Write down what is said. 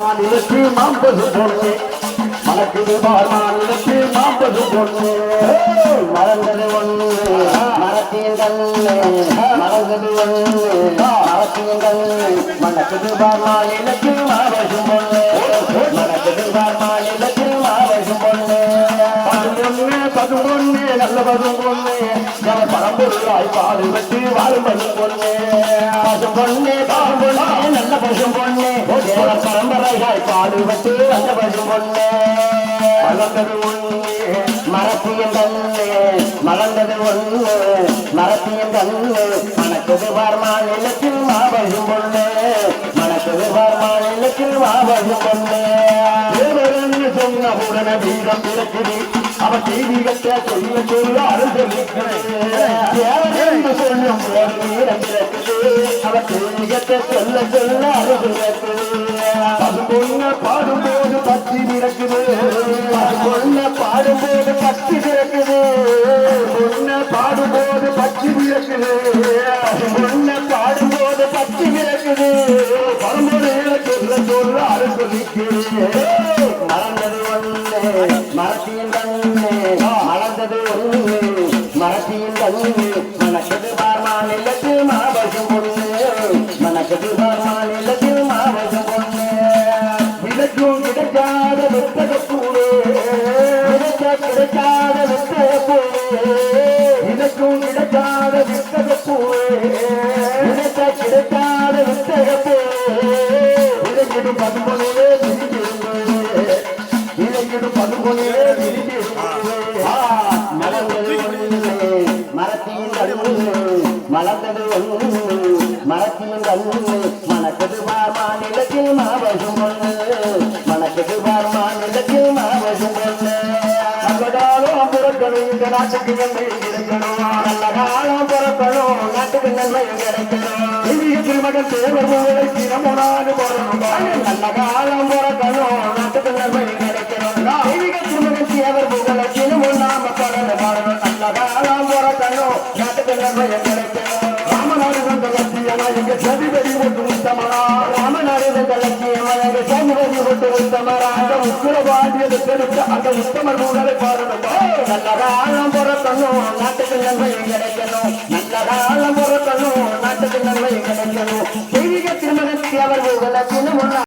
மாநிலத்து மாம்பது பொண்ணு மணக்குது மாநிலத்து மாம்பது பொண்ணு மறந்தது ஒண்ணு மரத்தின் கண்ணு மறந்தது ஒண்ணு மரத்தின் கண்ணு மணக்குது மாநிலத்து மாவசும் பொண்ணு மணக்குது மாநிலத்து மாவசும் பொண்ணு பதும் பொண்ணு நல்ல பதும் பொண்ணு பரம்பொருளாய் பாடு வெட்டி வாழும் பதும் பொண்ணு பசும் பொண்ணு பாடும் பொண்ணு நல்ல பசும் பொண்ணு பரம்பரையாய் பாடு வெட்டி வந்த பசும் பொண்ணு மலர்ந்தது ஒண்ணு மரத்தியின் கண்ணு மலர்ந்தது ஒண்ணு மரத்தியின் கண்ணு மணக்குது மாநிலத்தில் மாபசும் பொண்ணு மணக்குது மாநிலத்தில் மாபசும் பொண்ணு சொன்ன உடனே வீரம் பிறக்குது அவன் தெய்வீகத்தை சொல்ல சொல்ல அருள் சொல்லிக்கிறேன் சொல்லும் வீரம் பிறக்குது அவன் தெய்வீகத்தை சொல்ல சொல்ல அருள் அது பொண்ண பாடும்போது பத்தி பிறக்குது பொண்ண பாடும்போது பத்தி பிறக்குது பொண்ண பாடும்போது பத்தி பிறக்குது பொண்ண பாடும்போது பத்தி பிறக்குது பரம்பொரு சொல்ல சொல்ல அருள் சொல்லிக்கிறேன் மறந்தது ஒண்ணு மரத்தியின் கண்ணு மலர்ந்தது ஒண்ணு மரத்தியின் கண்ணு மணக்குது மாநிலத்தில் மாபசும் பொண்ணு மணக்குது மாநிலத்தில் மாபசும் பொண்ணு விளக்கும் கிடைக்காத வித்தக பூவே கிடைக்காத வித்தக பூவே விளக்கும் கிடைக்காத வித்தக பூவே கிடைக்காத வித்தக பூவே விளக்கிடும் பதுமொழியே மலர்ந்தது ஒண்ணு மரத்தின் கண்ணு மணக்குது மாநிலத்தில் மாபசும் பொண்ணு மணக்குது மாநிலத்தில் மாபசும் பொண்ணு நல்ல காலம் பிறக்கணும் இந்த நாட்டுக்கு நன்மை கிடைக்கணும் நல்ல காலம் பிறக்கணும் நாட்டுக்கு நன்மை கிடைக்கணும் திருமணம் தேவர்களை தினமுனாது போறணும் நல்ல காலம் பிறக்கணும் நாட்டுக்கு நன்மை கிடைக்கணும் திருமணம் தேவர்களை தினமும் நாம கடந்து பாடணும் நல்ல காலம் பிறக்கணும் நாட்டுக்கு நன்மை கிடைக்கணும் ராமநாடு வந்த லட்சியமா எங்க சதிபதி ஒட்டு உத்தமரா ராமநாடு வந்த லட்சியமா எங்க சதிபதி ஒட்டு உத்தமரா அந்த உத்தரவாதியது தெரிவித்த அந்த உத்தமர் ஊழலை பாடணும் நல்ல காலம் பிறக்கணும் நாட்டுக்கு நன்மை கிடைக்கணும் நல்ல காலம் பிறக்கணும்